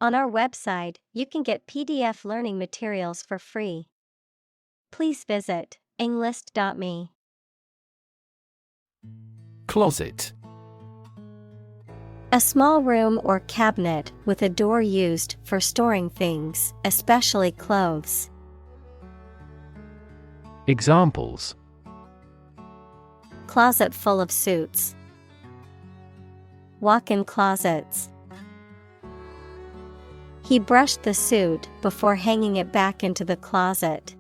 On our website, you can get PDF learning materials for free. Please visit englist.me. Closet. A small room or cabinet with a door used for storing things, especially clothes. Examples: Closet full of suits. Walk-in closets. He brushed the suit before hanging it back into the closet.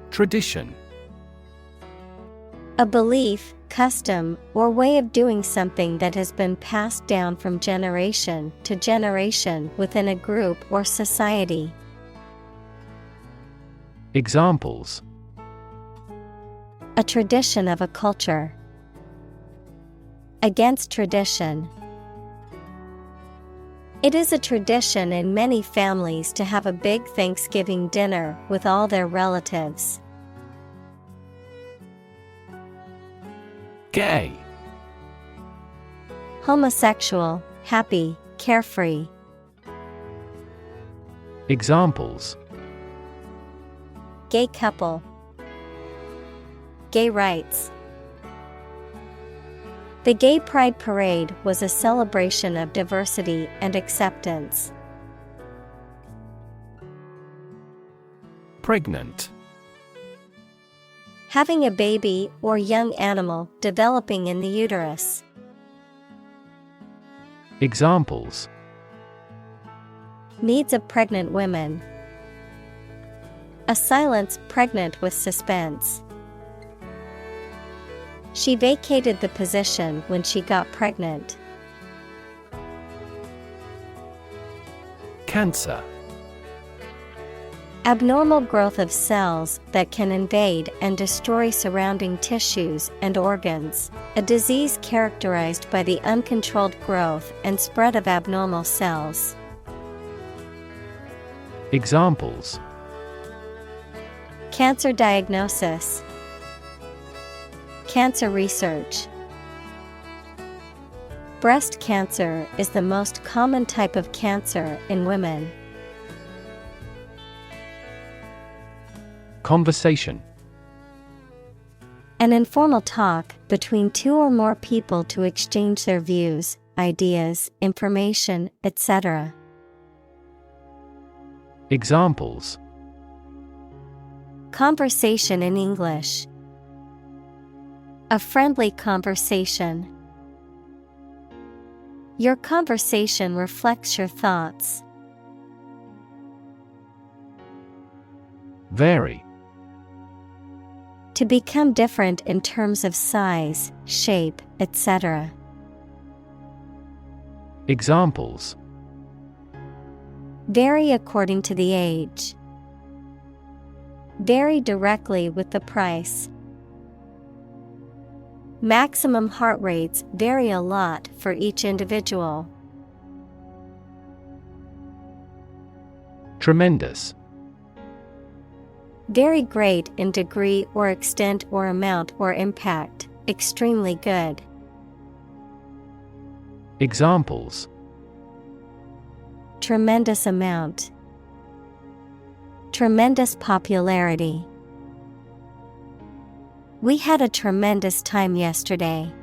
Tradition. A belief, custom, or way of doing something that has been passed down from generation to generation within a group or society. Examples: A tradition of a culture. Against tradition. It is a tradition in many families to have a big Thanksgiving dinner with all their relatives. Gay. Homosexual, happy, carefree. Examples: Gay couple. Gay rights. The Gay Pride Parade was a celebration of diversity and acceptance. Pregnant. Having a baby or young animal developing in the uterus. Examples: Needs of pregnant women. A silence pregnant with suspense. She vacated the position when she got pregnant. Cancer. Abnormal growth of cells that can invade and destroy surrounding tissues and organs, a disease characterized by the uncontrolled growth and spread of abnormal cells. Examples: Cancer diagnosis. Cancer research. Breast cancer is the most common type of cancer in women. Conversation. An informal talk between two or more people to exchange their views, ideas, information, etc. Examples: Conversation in English. A friendly conversation. Your conversation reflects your thoughts. Vary. To become different in terms of size, shape, etc. Examples: Vary according to the age. Vary directly with the price. Maximum heart rates vary a lot for each individual. Tremendous. Very great in degree or extent or amount or impact, extremely good. Examples: Tremendous amount. Tremendous popularity. We had a tremendous time yesterday.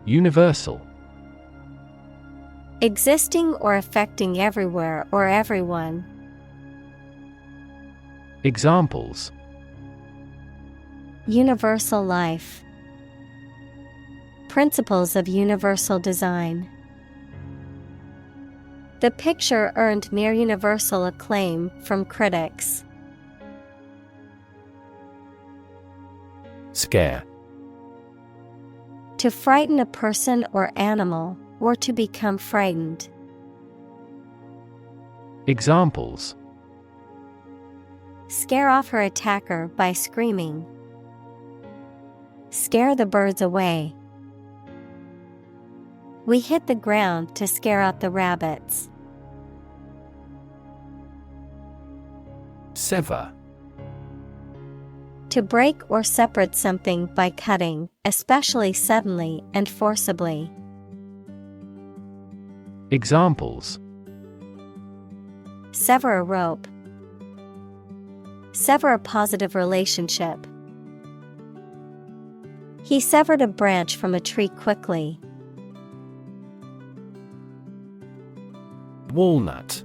Universal. Existing or affecting everywhere or everyone. Examples: Universal life. Principles of universal design. The picture earned near universal acclaim from critics. Scare. To frighten a person or animal, or to become frightened. Examples: Scare off her attacker by screaming. Scare the birds away. We hit the ground to scare out the rabbits. Sever. To break or separate something by cutting, especially suddenly and forcibly. Examples: Sever a rope. Sever a positive relationship. He severed a branch from a tree quickly. Walnut.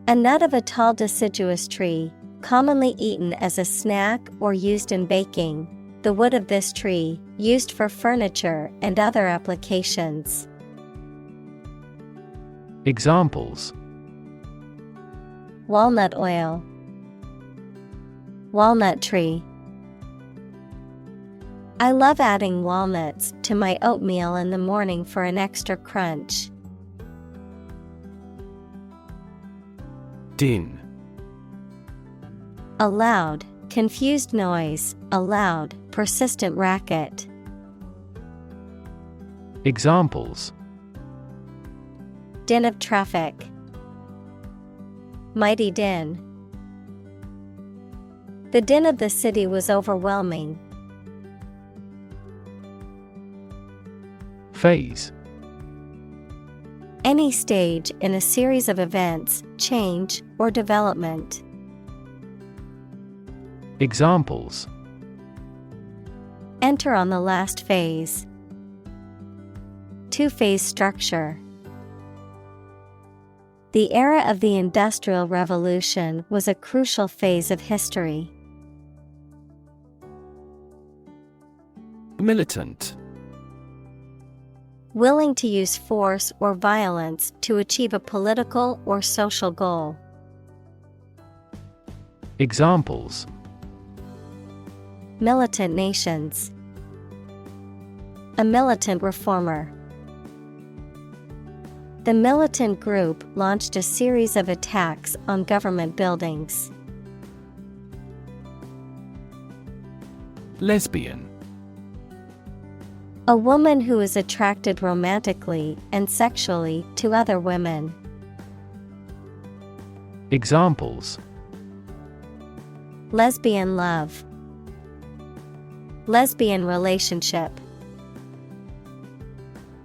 A nut of a tall deciduous tree, commonly eaten as a snack or used in baking. The wood of this tree, used for furniture and other applications. Examples: Walnut oil. Walnut tree. I love adding walnuts to my oatmeal in the morning for an extra crunch. Din. A loud, confused noise, a loud, persistent racket. Examples: Din of traffic. Mighty din. The din of the city was overwhelming. Phase. Any stage in a series of events, change, or development. Examples: Enter on the last phase. Two-phase structure. The era of the Industrial Revolution was a crucial phase of history. Militant. Willing to use force or violence to achieve a political or social goal. Examples: Militant nations. A militant reformer. The militant group launched a series of attacks on government buildings. Lesbian. A woman who is attracted romantically and sexually to other women. Examples: Lesbian love. Lesbian relationship.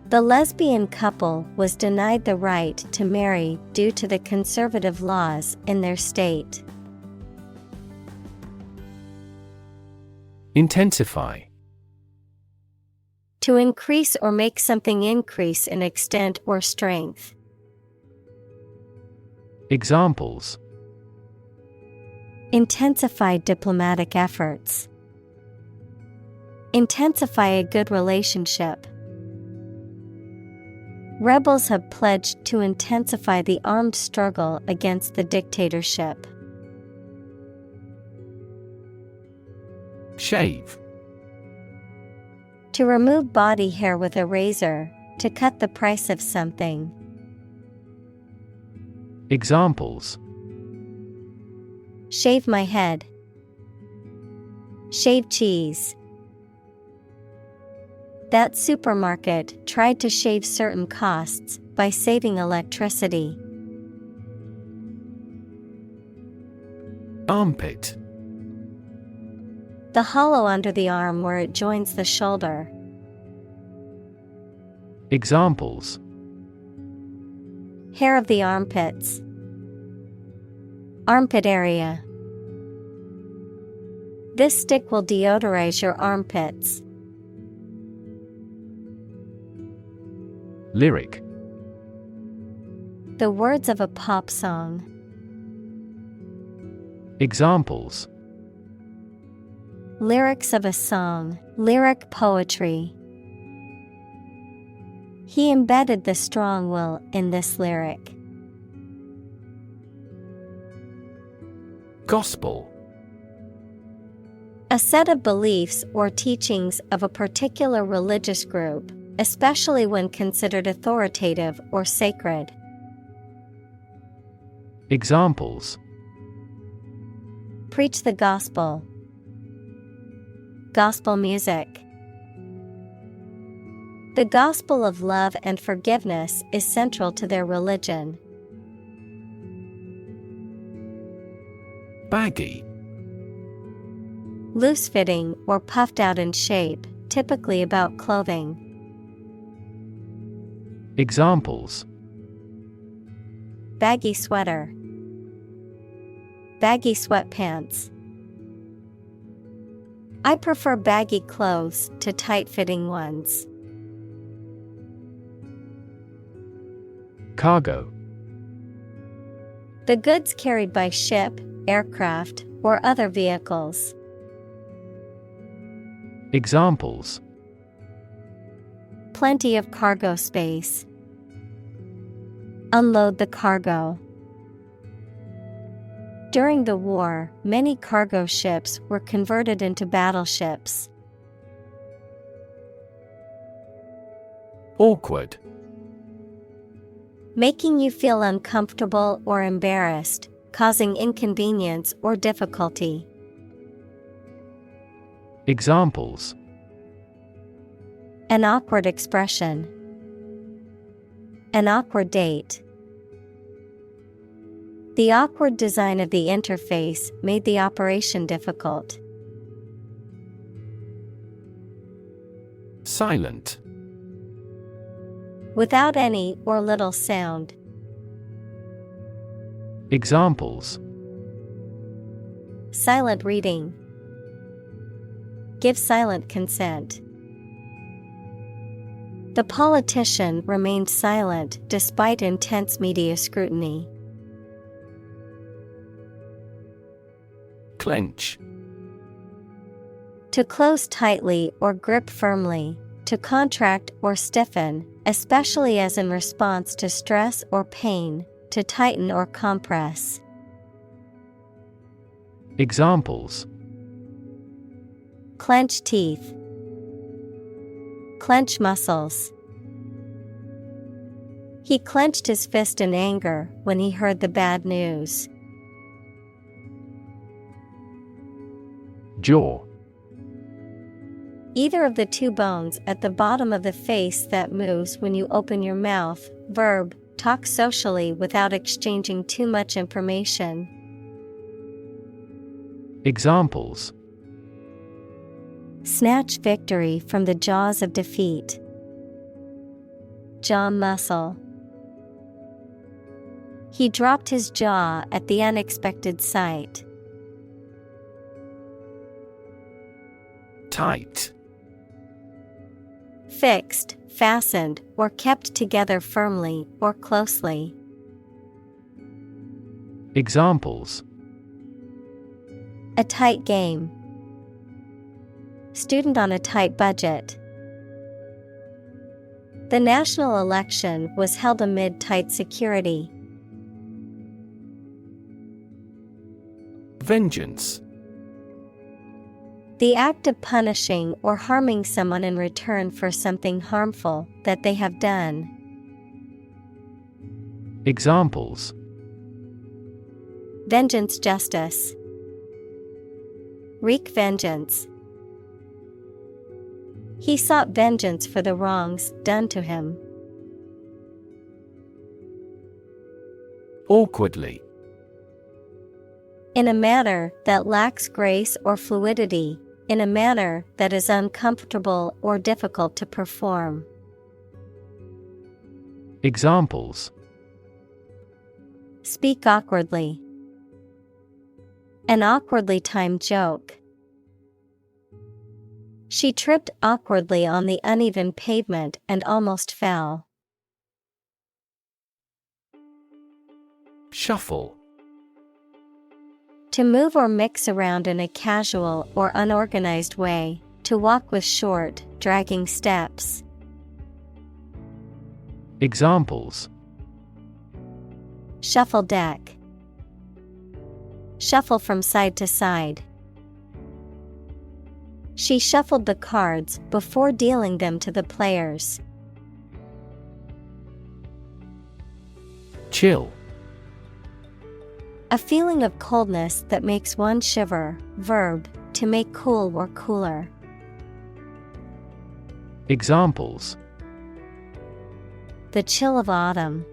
The lesbian couple was denied the right to marry due to the conservative laws in their state. Intensify. To increase or make something increase in extent or strength. Examples: Intensify diplomatic efforts. Intensify a good relationship. Rebels have pledged to intensify the armed struggle against the dictatorship. Shave. To remove body hair with a razor, to cut the price of something. Examples: Shave my head. Shave cheese. That supermarket tried to shave certain costs by saving electricity. Armpit. The hollow under the arm where it joins the shoulder. Examples: Hair of the armpits. Armpit area. This stick will deodorize your armpits. Lyric. The words of a pop song. Examples: Lyrics of a song, lyric poetry. He embedded the strong will in this lyric. Gospel. A set of beliefs or teachings of a particular religious group, especially when considered authoritative or sacred. Examples: Preach the gospel. Gospel music. The gospel of love and forgiveness is central to their religion. Baggy. Loose-fitting or puffed out in shape, typically about clothing. Examples: Baggy sweater, baggy sweatpants. I prefer baggy clothes to tight-fitting ones. Cargo. The goods carried by ship, aircraft, or other vehicles. Examples: Plenty of cargo space. Unload the cargo. During the war, many cargo ships were converted into battleships. Awkward. Making you feel uncomfortable or embarrassed, causing inconvenience or difficulty. Examples: An awkward expression. An awkward date. The awkward design of the interface made the operation difficult. Silent. Without any or little sound. Examples: Silent reading. Give silent consent. The politician remained silent despite intense media scrutiny. Clench. To close tightly or grip firmly, to contract or stiffen, especially as in response to stress or pain, to tighten or compress. Examples: Clench teeth. Clench muscles. He clenched his fist in anger when he heard the bad news. Jaw. Either of the two bones at the bottom of the face that moves when you open your mouth. Verb, talk socially without exchanging too much information. Examples: Snatch victory from the jaws of defeat. Jaw muscle. He dropped his jaw at the unexpected sight. Tight. Fixed, fastened, or kept together firmly or closely. Examples: A tight game. Student on a tight budget. The national election was held amid tight security. Vengeance. The act of punishing or harming someone in return for something harmful that they have done. Examples: Vengeance justice. Wreak vengeance. He sought vengeance for the wrongs done to him. Awkwardly. In a manner that lacks grace or fluidity, in a manner that is uncomfortable or difficult to perform. Examples: Speak awkwardly. An awkwardly timed joke. She tripped awkwardly on the uneven pavement and almost fell. Shuffle. To move or mix around in a casual or unorganized way, to walk with short, dragging steps. Examples: Shuffle deck. Shuffle from side to side. She shuffled the cards before dealing them to the players. Chill. A feeling of coldness that makes one shiver. Verb, to make cool or cooler. Examples: The chill of autumn.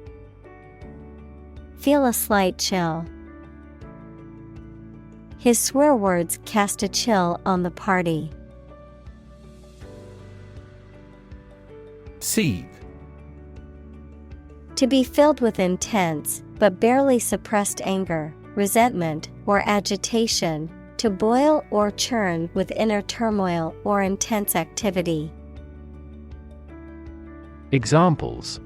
Feel a slight chill. His swear words cast a chill on the party. Seethe. To be filled with intense, but barely suppressed anger, resentment, or agitation, to boil or churn with inner turmoil or intense activity. Examples: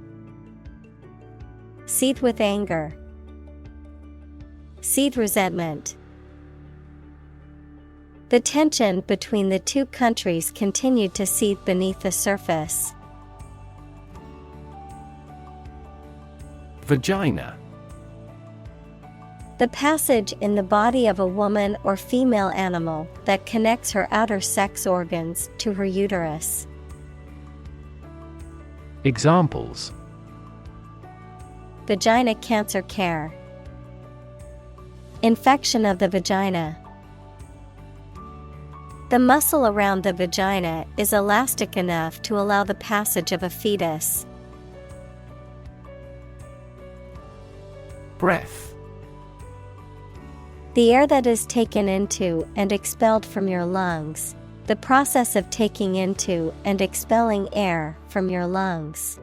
Seethe with anger. Seethe resentment. The tension between the two countries continued to seethe beneath the surface. Vagina. The passage in the body of a woman or female animal that connects her outer sex organs to her uterus. Examples: Vagina cancer care. Infection of the vagina. The muscle around the vagina is elastic enough to allow the passage of a fetus. Breath. The air that is taken into and expelled from your lungs. The process of taking into and expelling air from your lungs.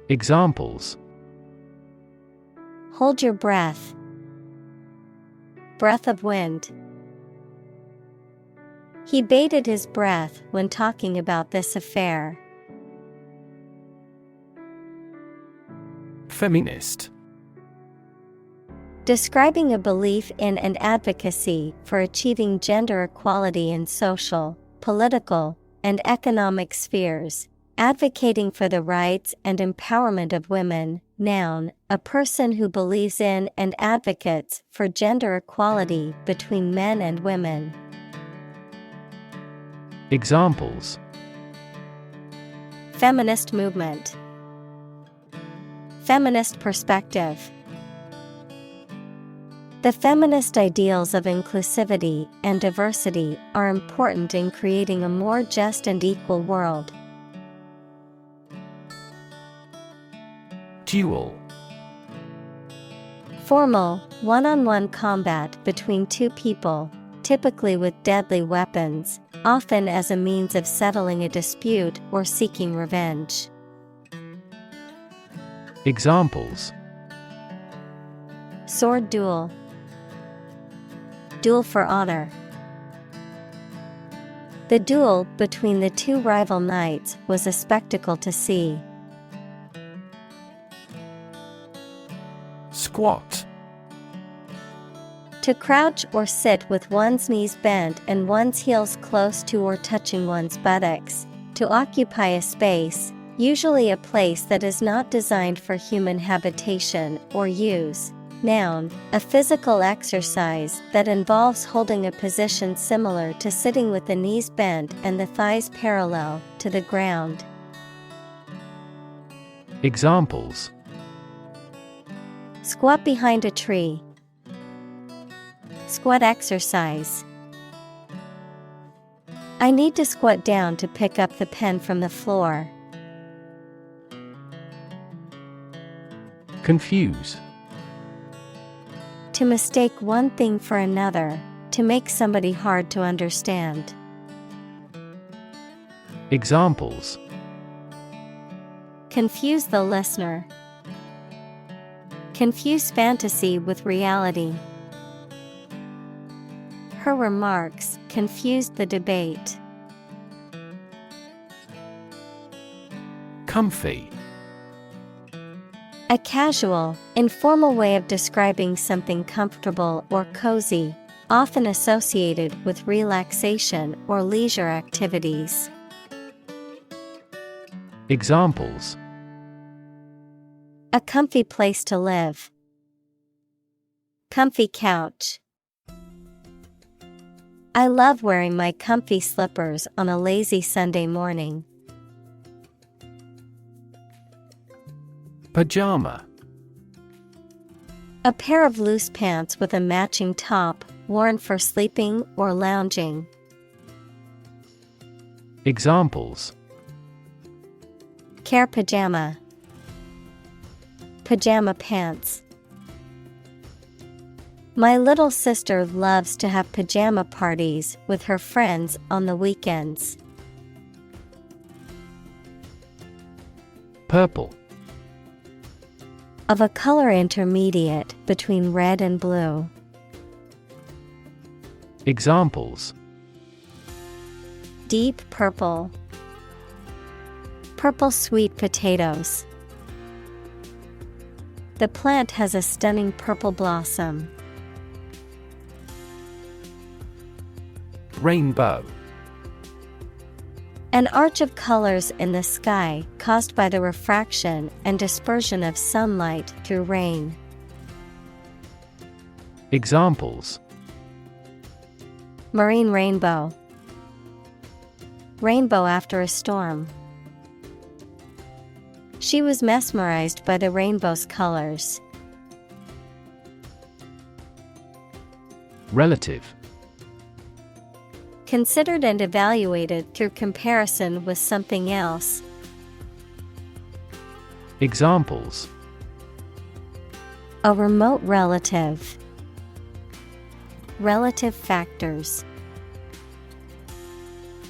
Examples: Hold your breath. Breath of wind. He bated his breath when talking about this affair. Feminist. Describing a belief in and advocacy for achieving gender equality in social, political, and economic spheres, advocating for the rights and empowerment of women. Noun, a person who believes in and advocates for gender equality between men and women. Examples: Feminist movement. Feminist perspective. The feminist ideals of inclusivity and diversity are important in creating a more just and equal world. Duel. Formal, one-on-one combat between two people, typically with deadly weapons, often as a means of settling a dispute or seeking revenge. Examples: Sword duel. Duel for honor. The duel between the two rival knights was a spectacle to see. Squat. To crouch or sit with one's knees bent and one's heels close to or touching one's buttocks. To occupy a space, usually a place that is not designed for human habitation or use. Noun, a physical exercise that involves holding a position similar to sitting with the knees bent and the thighs parallel to the ground. Examples: Squat behind a tree. Squat exercise. I need to squat down to pick up the pen from the floor. Confuse. To mistake one thing for another, to make somebody hard to understand. Examples: Confuse the listener. Confuse fantasy with reality. Her remarks confused the debate. Comfy. A casual, informal way of describing something comfortable or cozy, often associated with relaxation or leisure activities. Examples: A comfy place to live. Comfy couch. I love wearing my comfy slippers on a lazy Sunday morning. Pajama. A pair of loose pants with a matching top, worn for sleeping or lounging. Examples: Care pajama. Pajama pants. My little sister loves to have pajama parties with her friends on the weekends. Purple. Of a color intermediate between red and blue. Examples: Deep purple. Purple sweet potatoes. The plant has a stunning purple blossom. Rainbow. An arch of colors in the sky caused by the refraction and dispersion of sunlight through rain. Examples: Marine rainbow. Rainbow after a storm. She was mesmerized by the rainbow's colors. Relative. Considered and evaluated through comparison with something else. Examples: A remote relative. Relative factors.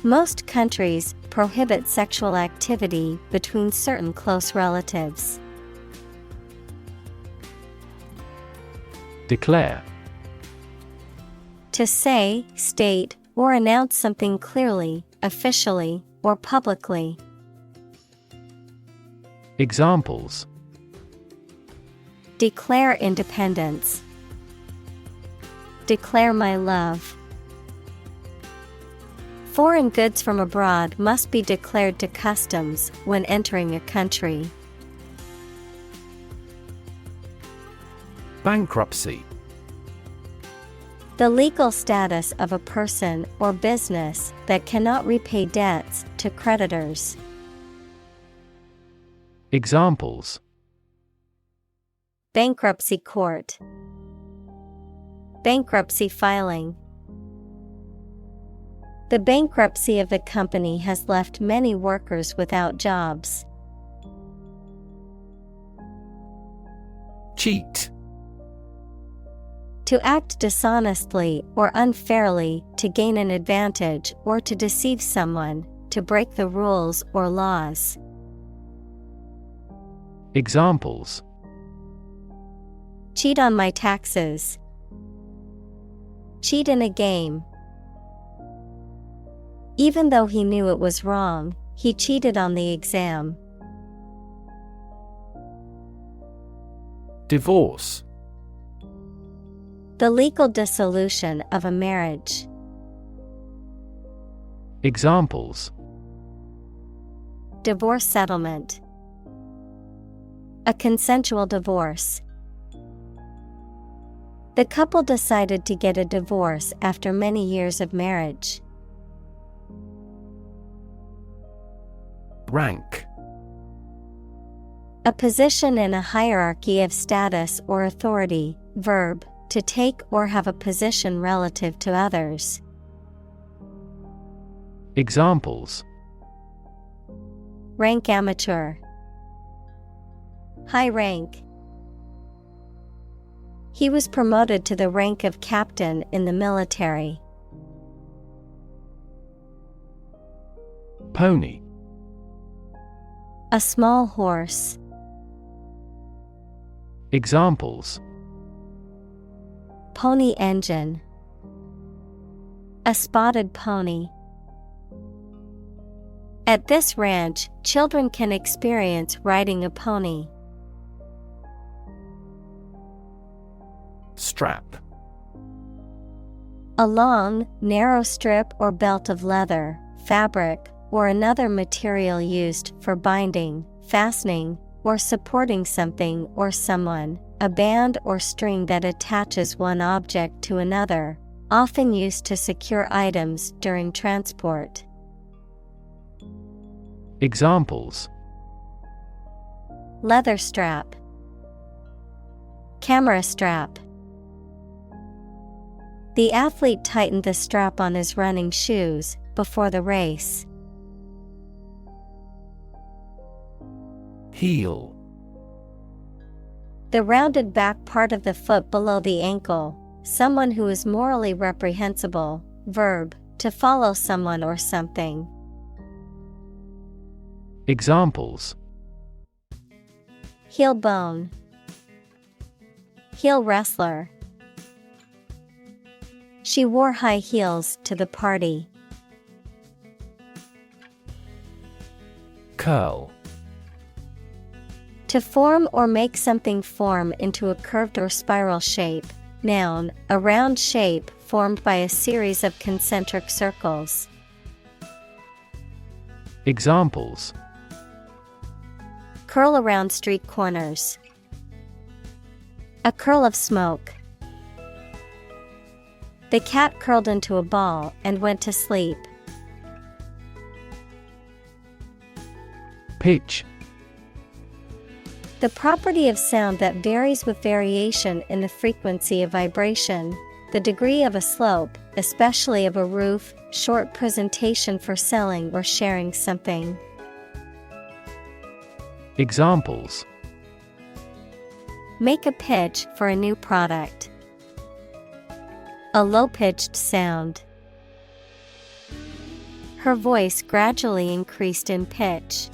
Most countries prohibit sexual activity between certain close relatives. Declare. To say, state, or announce something clearly, officially, or publicly. Examples: Declare independence. Declare my love. Foreign goods from abroad must be declared to customs when entering a country. Bankruptcy. The legal status of a person or business that cannot repay debts to creditors. Examples: Bankruptcy court. Bankruptcy filing. The bankruptcy of the company has left many workers without jobs. Cheat. To act dishonestly or unfairly to gain an advantage or to deceive someone, to break the rules or laws. Examples: Cheat on my taxes. Cheat in a game. Even though he knew it was wrong, he cheated on the exam. Divorce. The legal dissolution of a marriage. Examples: Divorce settlement. A consensual divorce. The couple decided to get a divorce after many years of marriage. Rank. A position in a hierarchy of status or authority. Verb, to take or have a position relative to others. Examples: Rank amateur. High rank. He was promoted to the rank of captain in the military. Pony. A small horse. Examples: Pony engine. A spotted pony. At this ranch, children can experience riding a pony. Strap. A long, narrow strip or belt of leather, fabric, or another material used for binding, fastening, or supporting something or someone, a band or string that attaches one object to another, often used to secure items during transport. Examples: Leather strap. Camera strap. The athlete tightened the strap on his running shoes before the race. Heel. The rounded back part of the foot below the ankle, someone who is morally reprehensible. Verb, to follow someone or something. Examples: Heel bone. Heel wrestler. She wore high heels to the party. Curl. To form or make something form into a curved or spiral shape. Noun, a round shape formed by a series of concentric circles. Examples: Curl around street corners. A curl of smoke. The cat curled into a ball and went to sleep. Pitch. The property of sound that varies with variation in the frequency of vibration, the degree of a slope, especially of a roof, short presentation for selling or sharing something. Examples: Make a pitch for a new product. A low-pitched sound. Her voice gradually increased in pitch.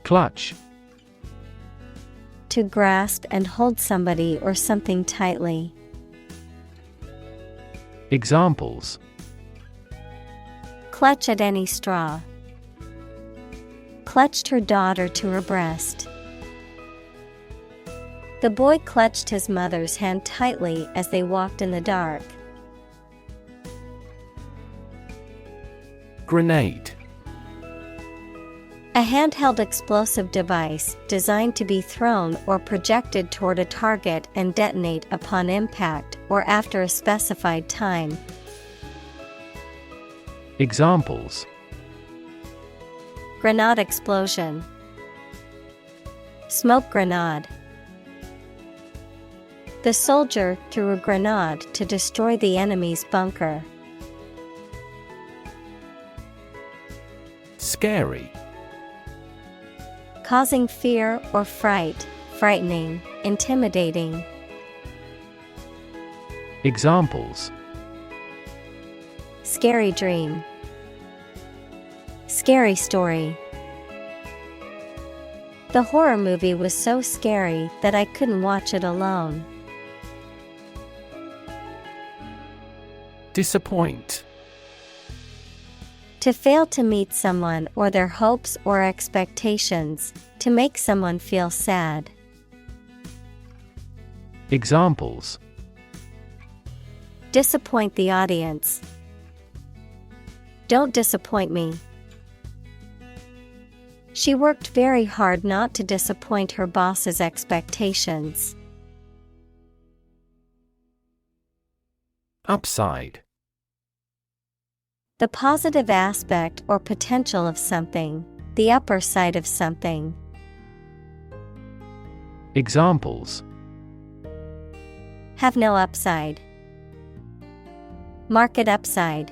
Clutch. To grasp and hold somebody or something tightly. Examples: Clutch at any straw. Clutched her daughter to her breast. The boy clutched his mother's hand tightly as they walked in the dark. Grenade. A handheld explosive device designed to be thrown or projected toward a target and detonate upon impact or after a specified time. Examples: Grenade explosion. Smoke grenade. The soldier threw a grenade to destroy the enemy's bunker. Scary. Causing fear or fright, frightening, intimidating. Examples: Scary dream. Scary story. The horror movie was so scary that I couldn't watch it alone. Disappoint. To fail to meet someone or their hopes or expectations, to make someone feel sad. Examples: Disappoint the audience. Don't disappoint me. She worked very hard not to disappoint her boss's expectations. Upside. The positive aspect or potential of something, the upper side of something. Examples: Have no upside. Market upside.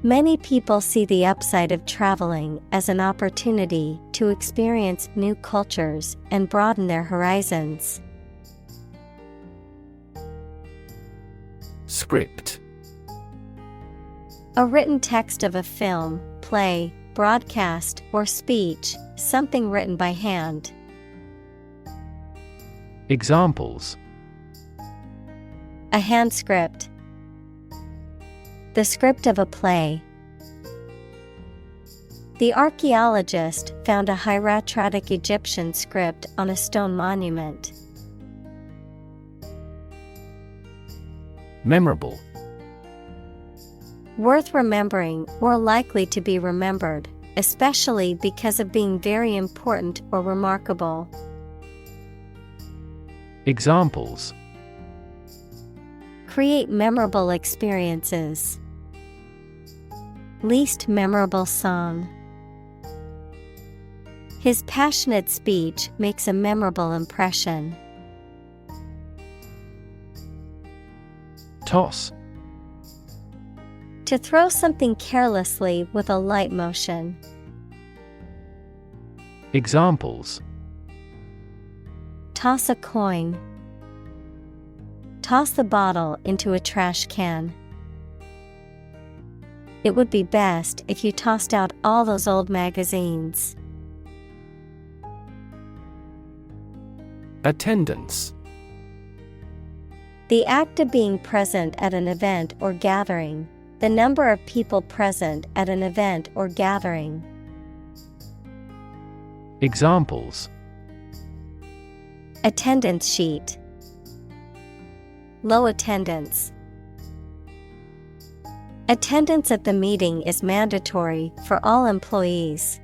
Many people see the upside of traveling as an opportunity to experience new cultures and broaden their horizons. Script. A written text of a film, play, broadcast, or speech, something written by hand. Examples: A hand script. The script of a play. The archaeologist found a hieratic Egyptian script on a stone monument. Memorable. Worth remembering or likely to be remembered, especially because of being very important or remarkable. Examples: Create memorable experiences. Least memorable song. His passionate speech makes a memorable impression. Toss. To throw something carelessly with a light motion. Examples: Toss a coin. Toss the bottle into a trash can. It would be best if you tossed out all those old magazines. Attendance. The act of being present at an event or gathering. The number of people present at an event or gathering. Examples. Attendance sheet. Low attendance. Attendance at the meeting is mandatory for all employees.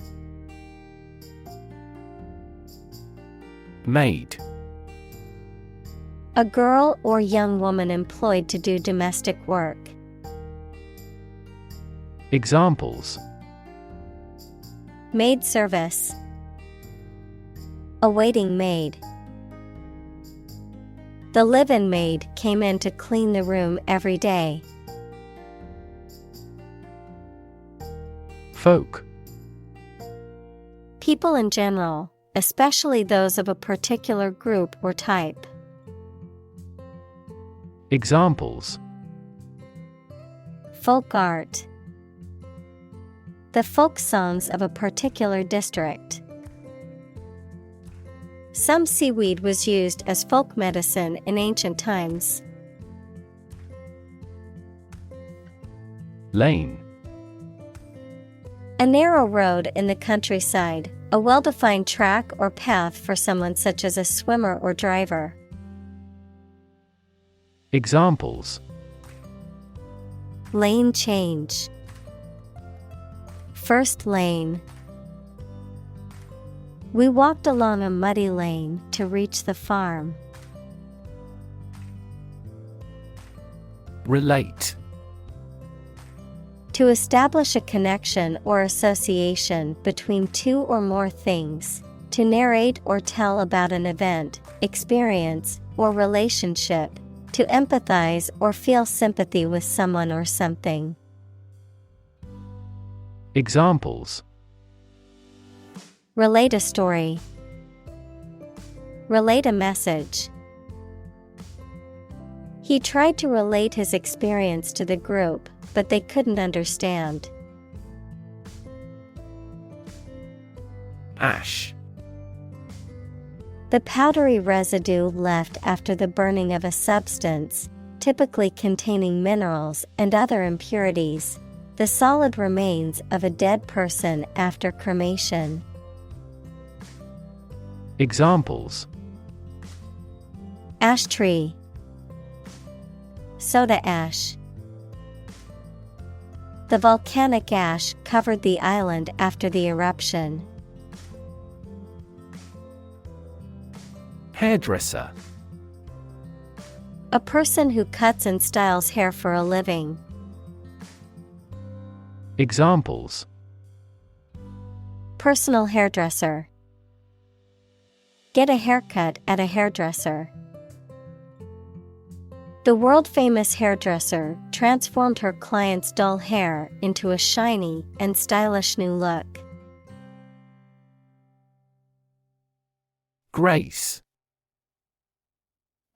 Maid. A girl or young woman employed to do domestic work. Examples. Maid service. A waiting maid. The live-in maid came in to clean the room every day. Folk. People in general, especially those of a particular group or type. Examples. Folk art. The folk songs of a particular district. Some seaweed was used as folk medicine in ancient times. Lane. A narrow road in the countryside, a well-defined track or path for someone such as a swimmer or driver. Examples. Lane change. First lane. We walked along a muddy lane to reach the farm. Relate. To establish a connection or association between two or more things. To narrate or tell about an event, experience, or relationship. To empathize or feel sympathy with someone or something. Examples. Relate a story. Relate a message. He tried to relate his experience to the group, but they couldn't understand. Ash. The powdery residue left after the burning of a substance, typically containing minerals and other impurities. The solid remains of a dead person after cremation. Examples. Ash tree. Soda ash. The volcanic ash covered the island after the eruption. Hairdresser. A person who cuts and styles hair for a living. Examples. Personal hairdresser. Get a haircut at a hairdresser. The world-famous hairdresser transformed her client's dull hair into a shiny and stylish new look. Grace.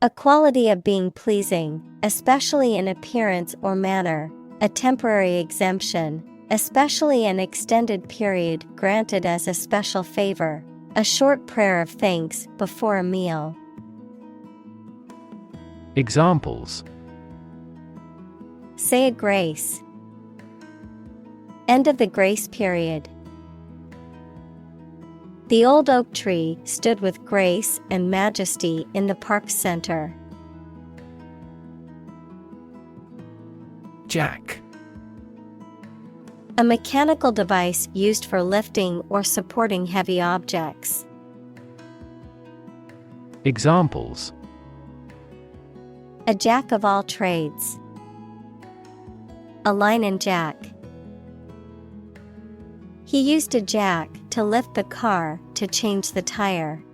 A quality of being pleasing, especially in appearance or manner, a temporary exemption, especially an extended period granted as a special favor, a short prayer of thanks before a meal. Examples. Say a grace. End of the grace period. The old oak tree stood with grace and majesty in the park center. Jack. A mechanical device used for lifting or supporting heavy objects. Examples. A jack of all trades. A line and jack. He used a jack to lift the car to change the tire.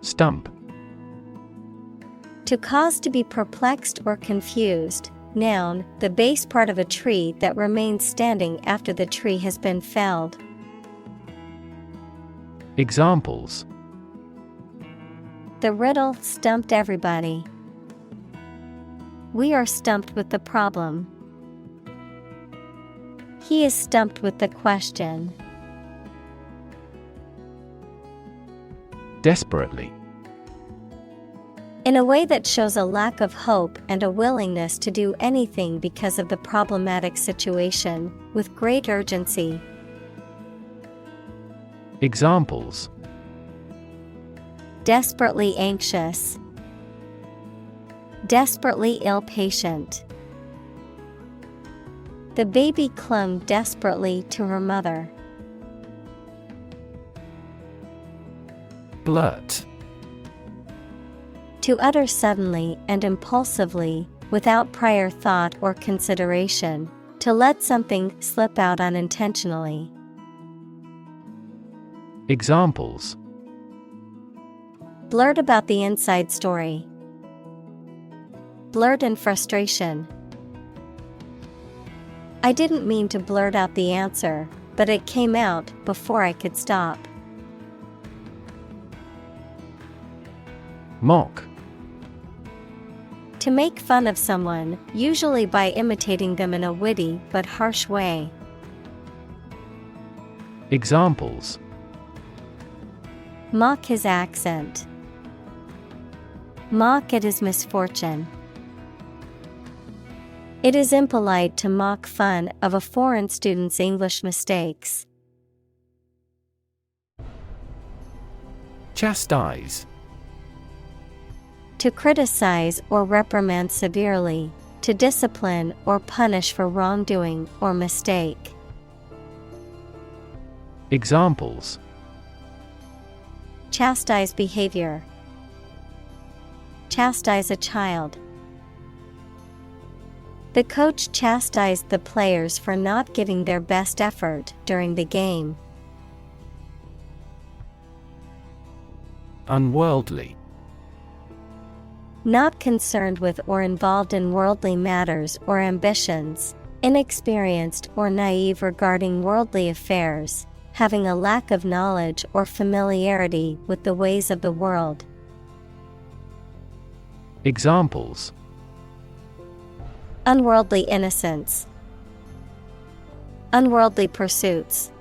Stump. To cause to be perplexed or confused. Noun, the base part of a tree that remains standing after the tree has been felled. Examples. The riddle stumped everybody. We are stumped with the problem. He is stumped with the question. Desperately. In a way that shows a lack of hope and a willingness to do anything because of the problematic situation, with great urgency. Examples. Desperately anxious. Desperately ill patient. The baby clung desperately to her mother. Blurt. To utter suddenly and impulsively, without prior thought or consideration, to let something slip out unintentionally. Examples. Blurt about the inside story. Blurt in frustration. I didn't mean to blurt out the answer, but it came out before I could stop. Mock. To make fun of someone, usually by imitating them in a witty but harsh way. Examples. Mock his accent. Mock at his misfortune. It is impolite to mock fun of a foreign student's English mistakes. Chastise. To criticize or reprimand severely, to discipline or punish for wrongdoing or mistake. Examples. Chastise behavior. Chastise a child. The coach chastised the players for not giving their best effort during the game. Unworldly. Not concerned with or involved in worldly matters or ambitions, inexperienced or naive regarding worldly affairs, having a lack of knowledge or familiarity with the ways of the world. Examples. Unworldly innocence. Unworldly pursuits.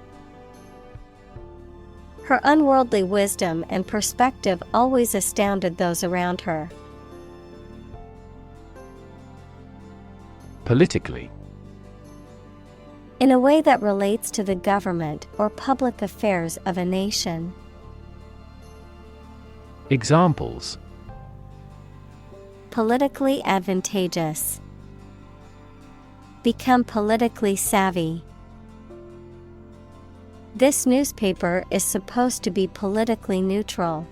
Her unworldly wisdom and perspective always astounded those around her. Politically. In a way that relates to the government or public affairs of a nation. Examples. Politically advantageous. Become politically savvy. This newspaper is supposed to be politically neutral.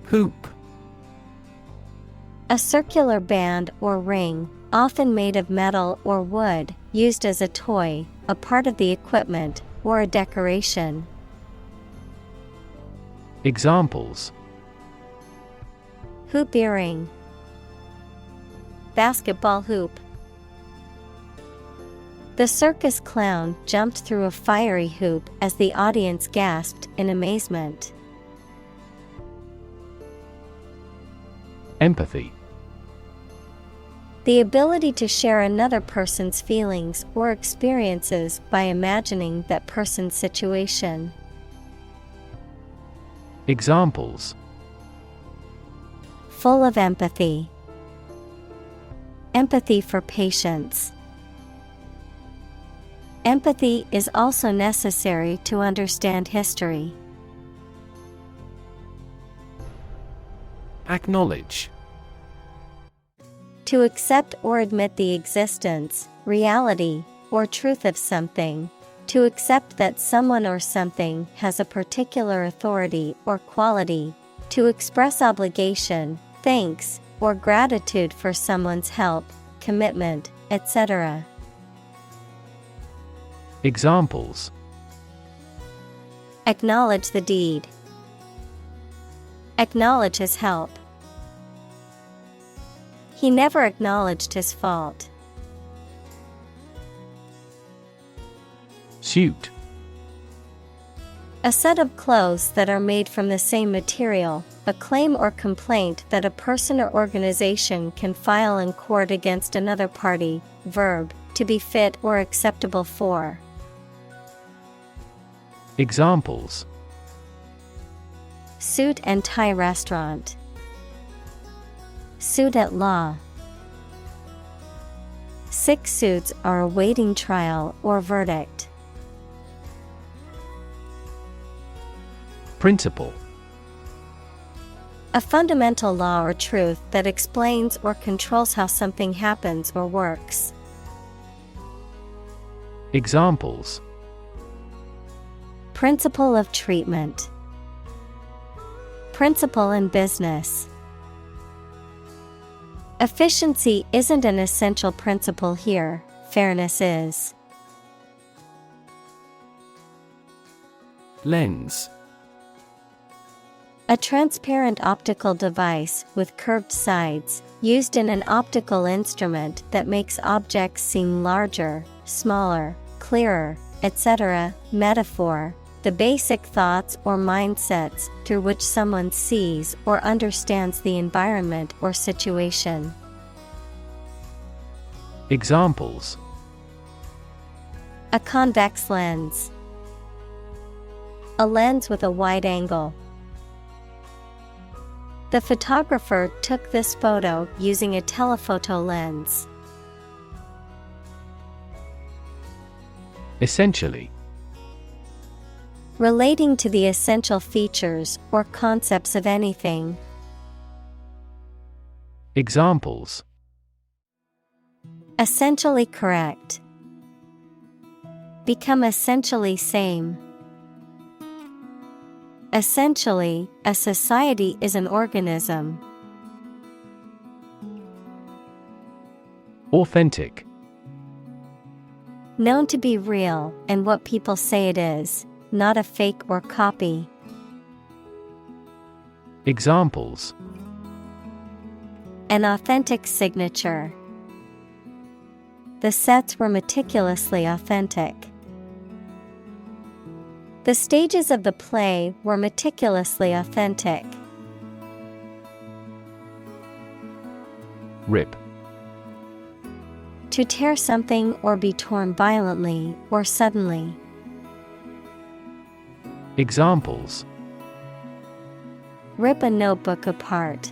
Hoop. A circular band or ring, often made of metal or wood, used as a toy, a part of the equipment, or a decoration. Examples. Hoop earring. Basketball hoop. The circus clown jumped through a fiery hoop as the audience gasped in amazement. Empathy. The ability to share another person's feelings or experiences by imagining that person's situation. Examples. Full of empathy. Empathy for patients. Empathy is also necessary to understand history. Acknowledge. To accept or admit the existence, reality, or truth of something. To accept that someone or something has a particular authority or quality. To express obligation, thanks, or gratitude for someone's help, commitment, etc. Examples. Acknowledge the deed. Acknowledge his help. He never acknowledged his fault. Suit. A set of clothes that are made from the same material, a claim or complaint that a person or organization can file in court against another party. Verb, to be fit or acceptable for. Examples: Suit and tie restaurant. Suit at law. 6 suits are awaiting trial or verdict. Principle: A fundamental law or truth that explains or controls how something happens or works. Examples: Principle of treatment. Principle in business. Efficiency isn't an essential principle here, fairness is. Lens: A transparent optical device with curved sides, used in an optical instrument that makes objects seem larger, smaller, clearer, etc. Metaphor: the basic thoughts or mindsets through which someone sees or understands the environment or situation. Examples: A convex lens. A lens with a wide angle. The photographer took this photo using a telephoto lens. Essentially: Relating to the essential features or concepts of anything. Examples: Essentially correct. Become essentially same. Essentially, a society is an organism. Authentic: Known to be real and what people say it is, not a fake or copy. Examples: An authentic signature. The sets were meticulously authentic. The stages of the play were meticulously authentic. Rip: To tear something or be torn violently or suddenly. Examples: Rip a notebook apart.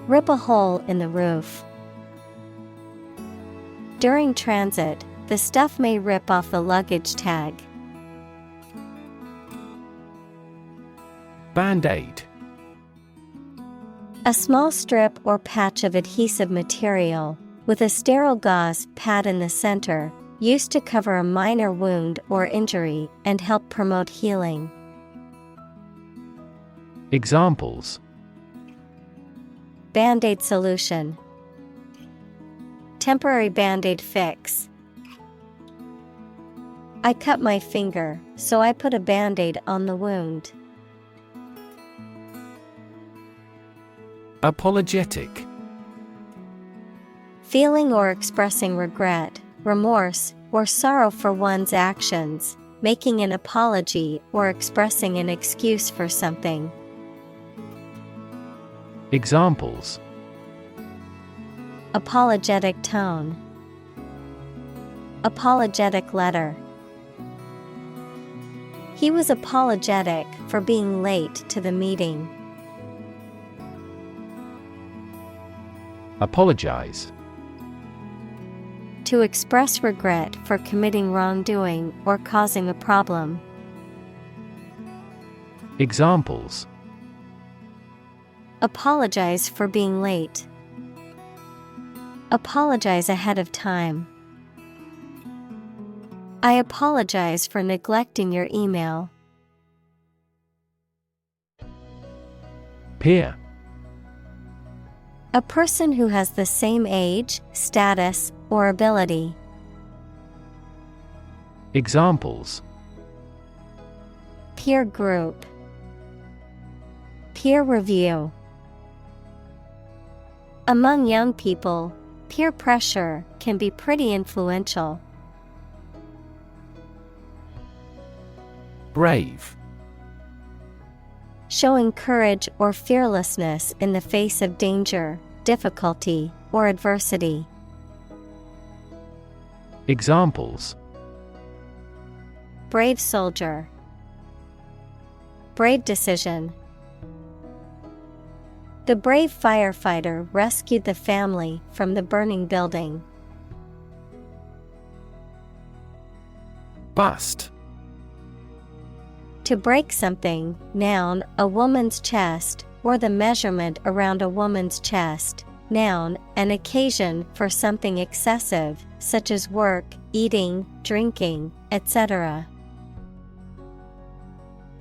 Rip a hole in the roof. During transit, the stuff may rip off the luggage tag. Band-aid: A small strip or patch of adhesive material, with a sterile gauze pad in the center, used to cover a minor wound or injury and help promote healing. Examples: Band-aid solution. Temporary band-aid fix. I cut my finger, so I put a band-aid on the wound. Apologetic: Feeling or expressing regret, remorse, or sorrow for one's actions, making an apology or expressing an excuse for something. Examples: Apologetic tone. Apologetic letter. He was apologetic for being late to the meeting. Apologize: To express regret for committing wrongdoing or causing a problem. Examples: Apologize for being late. Apologize ahead of time. I apologize for neglecting your email. Peer: A person who has the same age, status, or ability. Examples: Peer group. Peer review. Among young people, peer pressure can be pretty influential. Brave. Showing courage or fearlessness in the face of danger, difficulty, or adversity. Examples: Brave soldier. Brave decision. The brave firefighter rescued the family from the burning building. Bust. To break something, noun, a woman's chest, or the measurement around a woman's chest. Noun, an occasion for something excessive, such as work, eating, drinking, etc.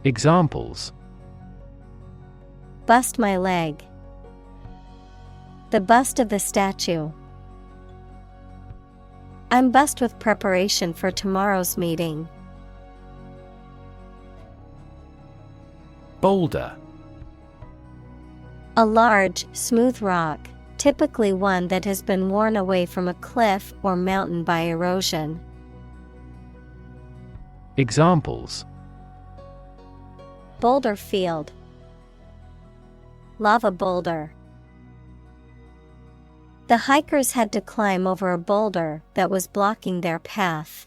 Examples: Bust my leg. The bust of the statue. I'm bust with preparation for tomorrow's meeting. Boulder. A large, smooth rock, typically one that has been worn away from a cliff or mountain by erosion. Examples: Boulder field. Lava boulder. The hikers had to climb over a boulder that was blocking their path.